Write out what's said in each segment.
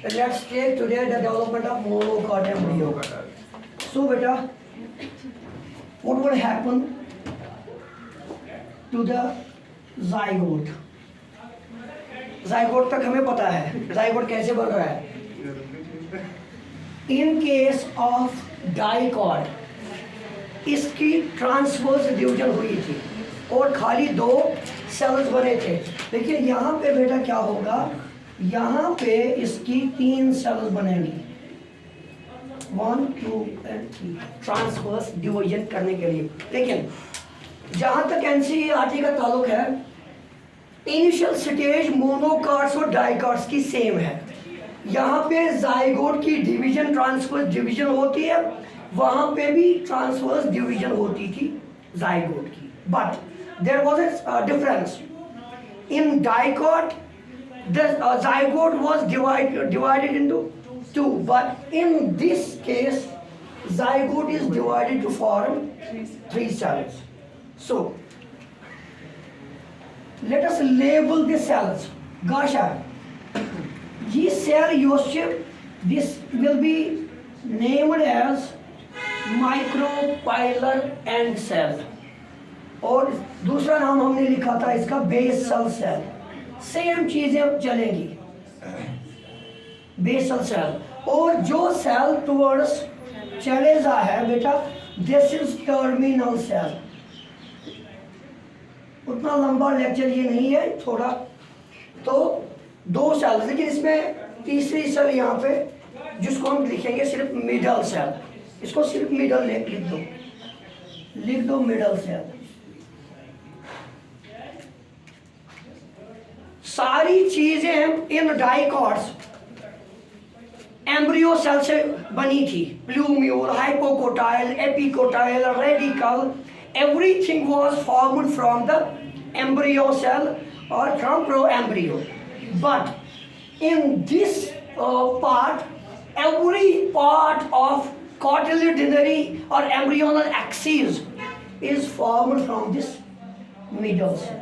let's take today the development of monocot embryo. So beta, what will happen to the zygote? zygote तक हमें पता है zygote कैसे बन रहा है. In case of dicot, इसकी ट्रांसवर्स डिवीजन हुई थी और खाली 2 सेल्स बने थे. लेकिन यहाँ पे बेटा क्या होगा, यहाँ पे इसकी 3 सेल्स बनेंगी, 1 2 and 3 ट्रांसवर्स डिवीजन करने के लिए. लेकिन जहाँ तक एनसीईआरटी का ताल्लुक है, इनिशियल स्टेज मोनोकार्ड्स और डाइकार्ड्स की सेम है. यहाँ पे जाइगोट की डिवीजन ट्रांसवर्स डिवीजन होती है, वहाँ पे भी ट्रांसवर्स डिवीजन होती थी जाइगोट की. But there was a difference. In dicot the zygote was divided into 2, but in this case zygote is divided to form 3 cells. So let us label the cells. Gasha, this cell Yosef, this will be named as micropylar end cell, और दूसरा नाम हमने लिखा था इसका basal cell. Same चीजें चलेंगी, basal cell. और जो सेल टुवर्ड्स चले जा है बेटा, दिस इज टर्मिनल सेल. उतना लंबा लेक्चर ये नहीं है, थोड़ा तो 2 सेल, लेकिन इसमें तीसरी सेल यहाँ पे जिसको हम लिखेंगे सिर्फ मिडल सेल. इसको सिर्फ मिडल लिख दो मिडल सेल. सारी चीजें इन डाइकॉट्स एम्ब्रियो सेल से बनी थी. Plumule, hypocotyl, epicotyl, radical, everything was formed from the embryo cell or from proembryo. But in this part, every part of cotyledonary or embryonal axis is formed from this middle cell.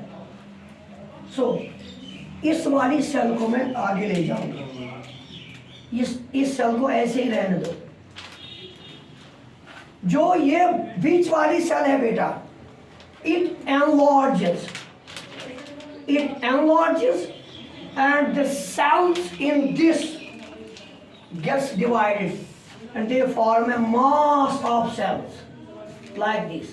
So इस वाली cell को मैं आगे ले जाऊंगा. इस cell को ऐसे ही रहने दो. जो ये बीच वाली सेल है बेटा, it enlarges and the cells in this gets divided and they form a mass of cells like this.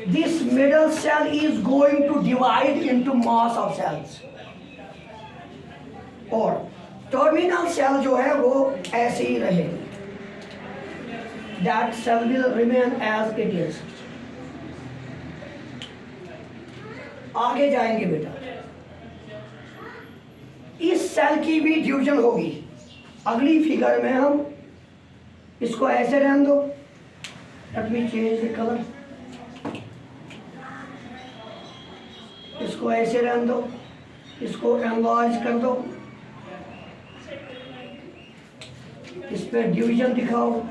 This middle cell is going to divide into mass of cells. और टर्मिनल सेल जो है वो ऐसे ही रहेगी. That cell will remain as it is. आगे जाएंगे बेटा. इस सेल की भी डिवीजन होगी. अगली फिगर में हम इसको ऐसे रहने दो. Let me change the color. इसको ऐसे रहने दो, इसको एनलार्ज कर दो, इस पे डिवीजन दिखाओ,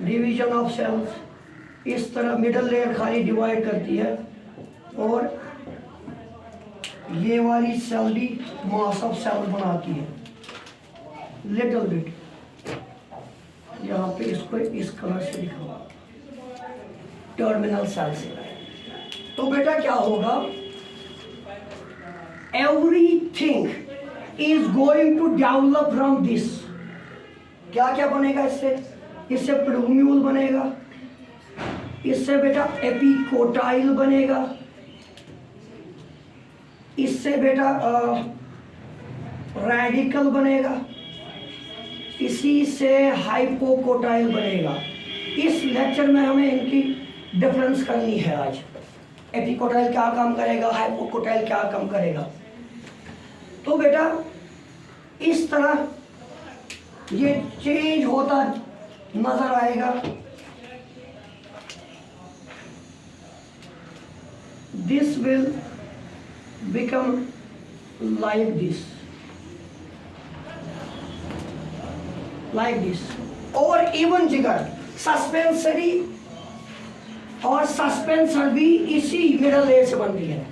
डिवीजन ऑफ सेल्स. इस तरह मिडल लेयर खाली डिवाइड करती है और ये वाली सेल भी मास ऑफ सेल बनाती है लिटिल बिट. यहाँ पे इसको इस कलर से दिखाओ, टर्मिनल सेल से. तो बेटा क्या होगा, everything is going to develop from this. क्या क्या बनेगा इससे प्लूम्यूल बनेगा, इससे बेटा एपिकोटाइल बनेगा, इससे बेटा रेडिकल बनेगा, इसी से हाइपोकोटाइल बनेगा. इस लेक्चर में हमें इनकी डिफरेंस करनी है आज. एपिकोटाइल क्या काम करेगा, हाइपोकोटाइल क्या काम करेगा. तो बेटा इस तरह ये चेंज होता नजर आएगा. This will become like this और इवन जिगर सस्पेंसरी और सस्पेंशन भी इसी मिडल लेयर से बनती है,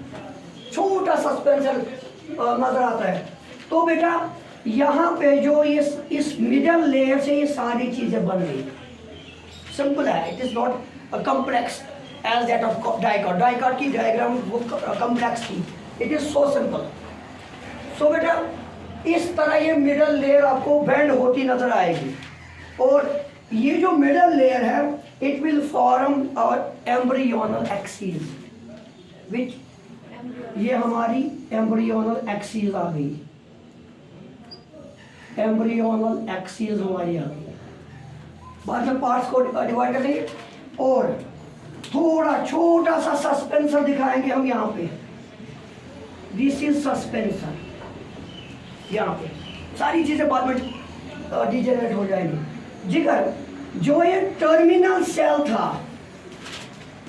छोटा सस्पेंशन नजर आता है। तो बेटा यहाँ पे जो इस मिडल लेयर से ये सारी चीजें बन रही, सिंपल है, it is not complex as that of dicot. Dicot की डायग्राम वो कॉम्प्लेक्स थी, it is so simple. So बेटा इस तरह ये मिडल लेयर आपको बेंड होती नजर आएगी, और ये जो मिडल लेयर है it will form our embryonal axis, which ये हमारी एम्ब्रियोनल एक्सिस आ गई, एम्ब्रियोनल एक्सिस हमारी आ गई। बाद में पार्ट्स को डिवाइड करेंगे और थोड़ा छोटा सा सस्पेंसर दिखाएंगे हम यहाँ पे, दिस इज सस्पेंसर। यहाँ पे सारी चीजें बाद में डिजेनरेट हो जाएंगी। जिगर जो ये टर्मिनल सेल था,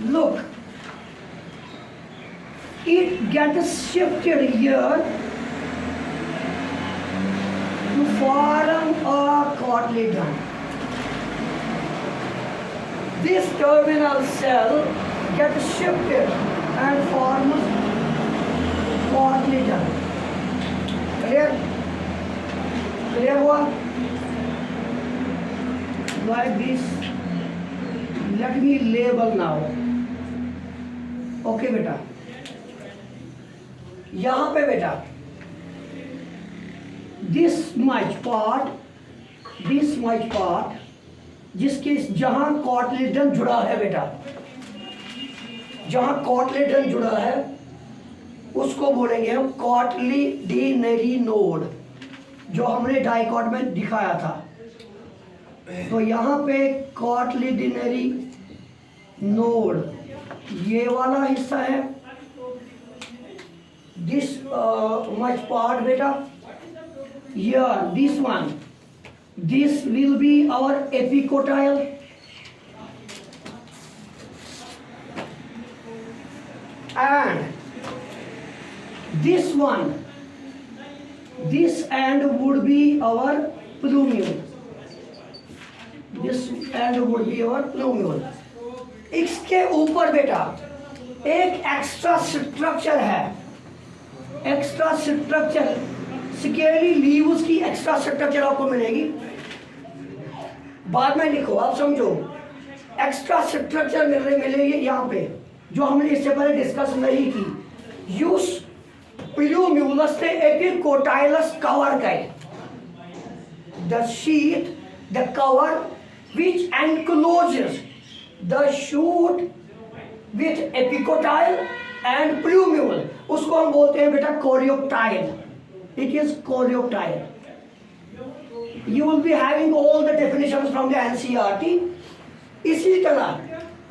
look it gets shifted here to form a cotyledon. This terminal cell gets shifted and forms cotyledon. Clear हुआ? Like this, let me label now. Okay बेटा, यहाँ पे बेटा this much part जिसके जहाँ कोटलेडन जुड़ा है बेटा, जहाँ कोटलेडन जुड़ा है उसको बोलेंगे हम कॉटलिडिनरी नोड, जो हमने डाइकॉट में दिखाया था। तो यहाँ पे कॉटलिडिनरी नोड ये वाला हिस्सा है, दिस मच पार्ट बेटा, here this one, this will be our epicotyle, and this one, this end would be our plumule, this end would be our plumule। इसके ऊपर बेटा एक एक्स्ट्रा स्ट्रक्चर है, एक्स्ट्रा स्ट्रक्चर स्केली लीव्स की extra structure आपको मिलेगी, बाद में लिखो, आप समझो। एक्स्ट्रा स्ट्रक्चर मिलेगी यहाँ पे, जो हमने इससे पहले डिस्कस नहीं की। यूस प्लूम्यूलस ने एपिकोटाइलस कवर करे, the sheet, the cover which encloses the shoot with epicotyle and plumule, उसको हम बोलते हैं बेटा coleoptile। It is coleoptile। You will be having all the definitions from the NCERT। इसी तरह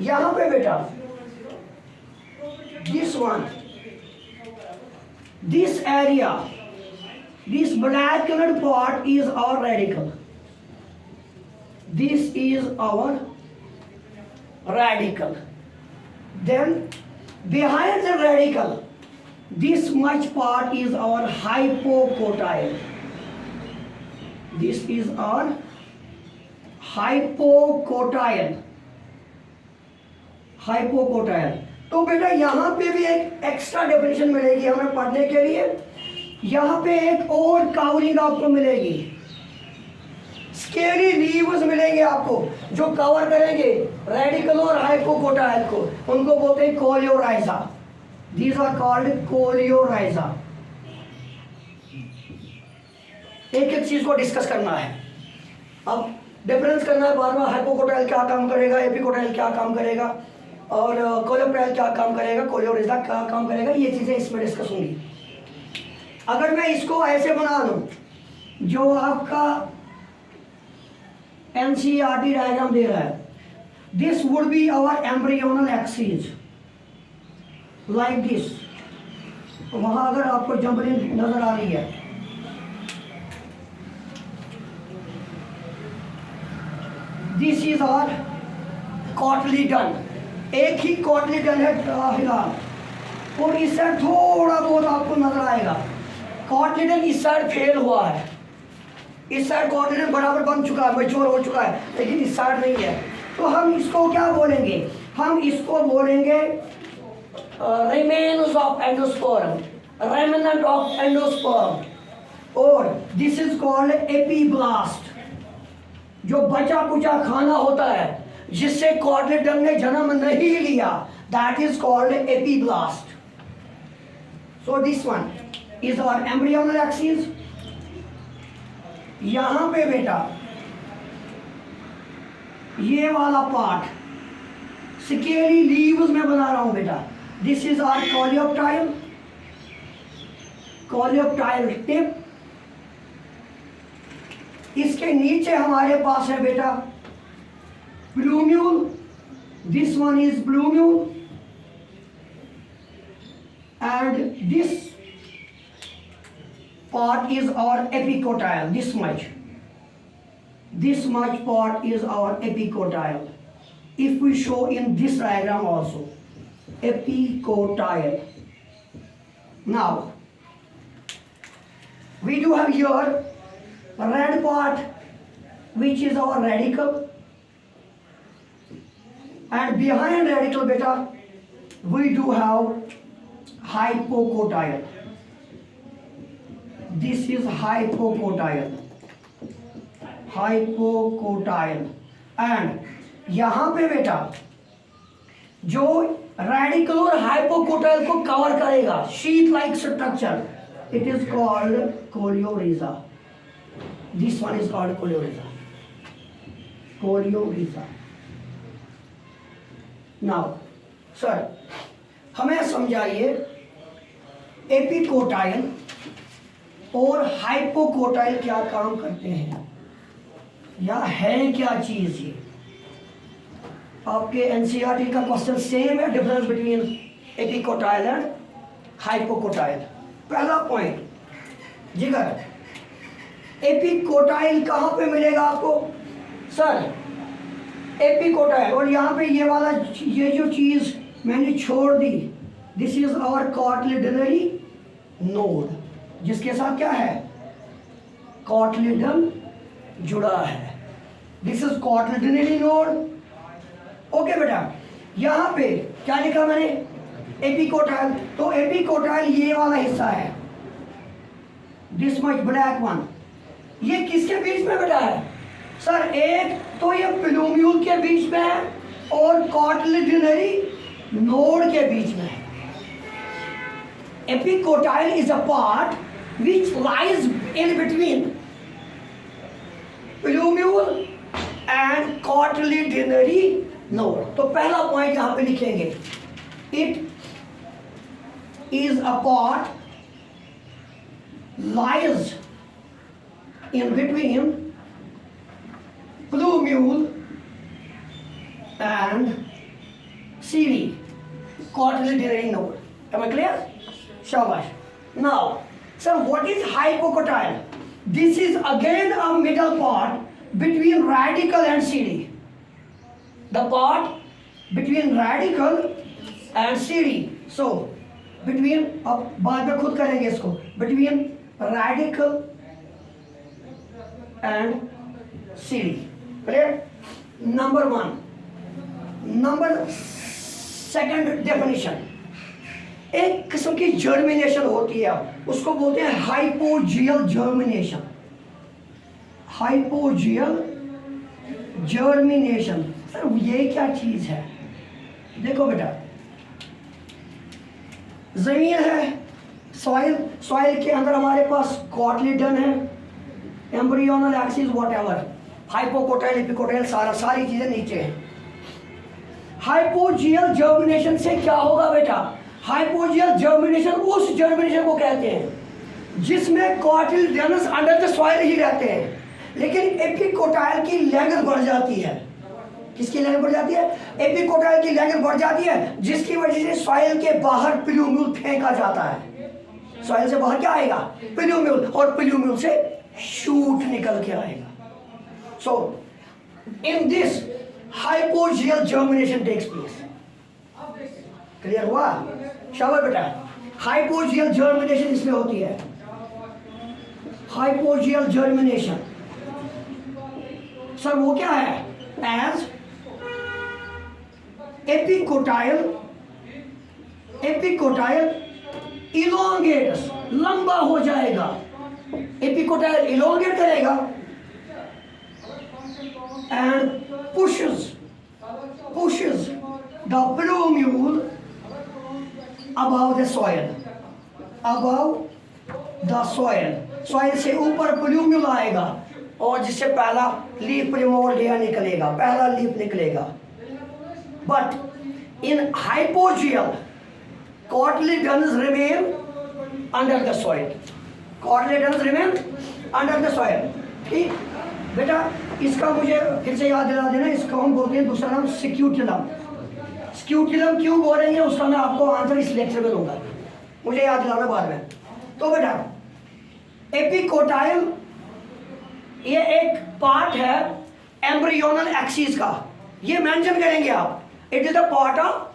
यहाँ पे बेटा this one, this area, this black colored part is our radicle, this is our radicle। Then behind the radicle, this much part is our hypocotyle, this is our hypocotyle। तो बेटा यहाँ पे भी एक एक्स्ट्रा डेफिनेशन मिलेगी हमें पढ़ने के लिए। यहाँ पे एक और कवरिंग आपको मिलेगी, स्केली लीव्स मिलेंगे आपको जो कवर करेंगे रेडिकल और हाइपोकोटाइल को, उनको बोलते हैं coleorhiza. These are called coleorhiza. एक एक चीज को डिस्कस करना है, अब डिफरेंस करना है बार बार। हाइपोकोटाइल क्या काम करेगा, एपिकोटाइल क्या काम करेगा, और कोलियोप्टाइल क्या काम करेगा, कोलियोराइजा क्या काम करेगा, ये चीजें इसमें डिस्कस होंगी। अगर मैं इसको ऐसे बना लूं जो आपका NCERT डायग्राम दे रहा है, this would be our embryonal axis like this. वहां अगर आपको जंपलिंग नजर आ रही है, दिस इज आवर कॉटलिडन, एक ही कॉटलिडन है फिलहाल, और इस साइड थोड़ा बहुत आपको नजर आएगा। कॉटलिडन इस साइड फेल हुआ है, इस साइड कॉटलिडन बराबर बन चुका है, मैच्योर हो चुका है, लेकिन इस साइड नहीं है। तो हम इसको क्या बोलेंगे, हम इसको बोलेंगे remains of endosperm, remnant of endosperm, और दिस इज कॉल्ड एपीब्लास्ट। जो बचा कुचा खाना होता है जिससे कॉटलिडन ने जन्म नहीं लिया, that is called epiblast. So this one is our embryonal axis. यहां पे बेटा ये वाला पार्ट स्केली लीव्स में बना रहा हूं बेटा, this is our coleoptile, coleoptile tip. इसके नीचे हमारे पास है बेटा plumule, this one is plumule, and this part is our epicotyle, this much part is our epicotyle. If we show in this diagram also, epicotyle. Now we do have here a red part which is our radicle, and behind radicle beta we do have hypocotyle. This is hypocotyle, hypocotyle, and यहाँ पे बेटा जो radical और hypocotyl को cover करेगा sheet like structure, it is called coleorhiza. This one is called coleorhiza, coleorhiza. Now sir हमें समझाइए epicotyl और हाइपोकोटाइल क्या काम करते हैं, या है क्या चीज ये? आपके एनसीईआरटी का क्वेश्चन सेम है, difference between epicotyl and hypocotyl. पहला पॉइंट जिगर, एपिकोटाइल कहाँ पे मिलेगा आपको? सर एपिकोटाइल, और यहाँ पे ये वाला ये जो चीज मैंने छोड़ दी, this is our cotyledonary node, जिसके साथ क्या है? कॉटलिडन जुड़ा है। This is cotyledonary node. Okay बेटा, यहां पे क्या लिखा मैंने? एपिकोटाइल। तो एपिकोटाइल ये वाला हिस्सा है, दिस मच ब्लैक वन। ये किसके बीच में बेटा है? सर एक तो ये प्लूम्यूल के बीच में है और कॉटलिडनरी नोड के बीच में है। Epicotyle is a part which lies in between plumule and cotyledonary node. तो पहला पॉइंट यहाँ पे लिखेंगे, it is a part lies in between plumule and CD, cotyledonary node. Am I clear? Shabash. Now, sir, what is hypocotyle? This is again a middle part between radical and CD. The part between radical and CD. So, between, अब बाद में खुद करेंगे इसको, between radical and CD. Clear? Number one. Number second definition. एक किस्म की germination होती है, उसको बोलते हैं hypogeal germination. Hypogeal germination, sir ये क्या चीज है? देखो बेटा, जमीन है, सॉइल, सॉइल के अंदर हमारे पास कॉटलिडन है, embryonal axis whatever, hypocotyl epicotyl सारी चीजें नीचे हैं। हाइपोजियल जर्मिनेशन से क्या होगा बेटा? हाइपोजियल जर्मिनेशन उस जर्मिनेशन को कहते हैं जिसमें कॉटिलडनस अंडर द सॉइल ही रहते हैं, लेकिन एपिकोटाइल की लेंथ बढ़ जाती है। किसकी लेंथ बढ़ जाती है? एपिकोटाइल की लेंथ बढ़ जाती है, जिसकी वजह से सॉइल के बाहर प्लूम्यूल फेंका जाता है। सॉइल से बाहर क्या आएगा? प्लूम्यूल, और प्लूम्यूल से शूट निकल के आएगा। So in this hypogeal germination takes place. Clear हुआ? शाबाश बेटा, हाइपोजियल जर्मिनेशन इसमें होती है। हाइपोजियल जर्मिनेशन सर वो क्या है? एज एपिकोटाइल इलोंगेट्स, लंबा हो जाएगा। एपिकोटाइल इलोंगेट करेगा and pushes the plumule above the soil, soil से ऊपर प्लूम्यूल आएगा और जिससे पहला लीफ प्रिमोर्डिया निकलेगा, पहला लीफ निकलेगा। But in hypogeal cotyledons remain under the soil, ठीक बेटा। इसका मुझे फिर से याद दिला देना, इसका हम बोलते हैं दूसरा नाम स्क्यूटिलम। स्क्यूटिलम क्यों बोलेंगे उसका मैं आपको आंसर इस लेक्चर में दूंगा, मुझे याद दिलाना बाद में। तो बेटा एपिकोटाइल ये एक पार्ट है एम्ब्रियोनल एक्सिस का, ये मेंशन करेंगे आप। It is the part of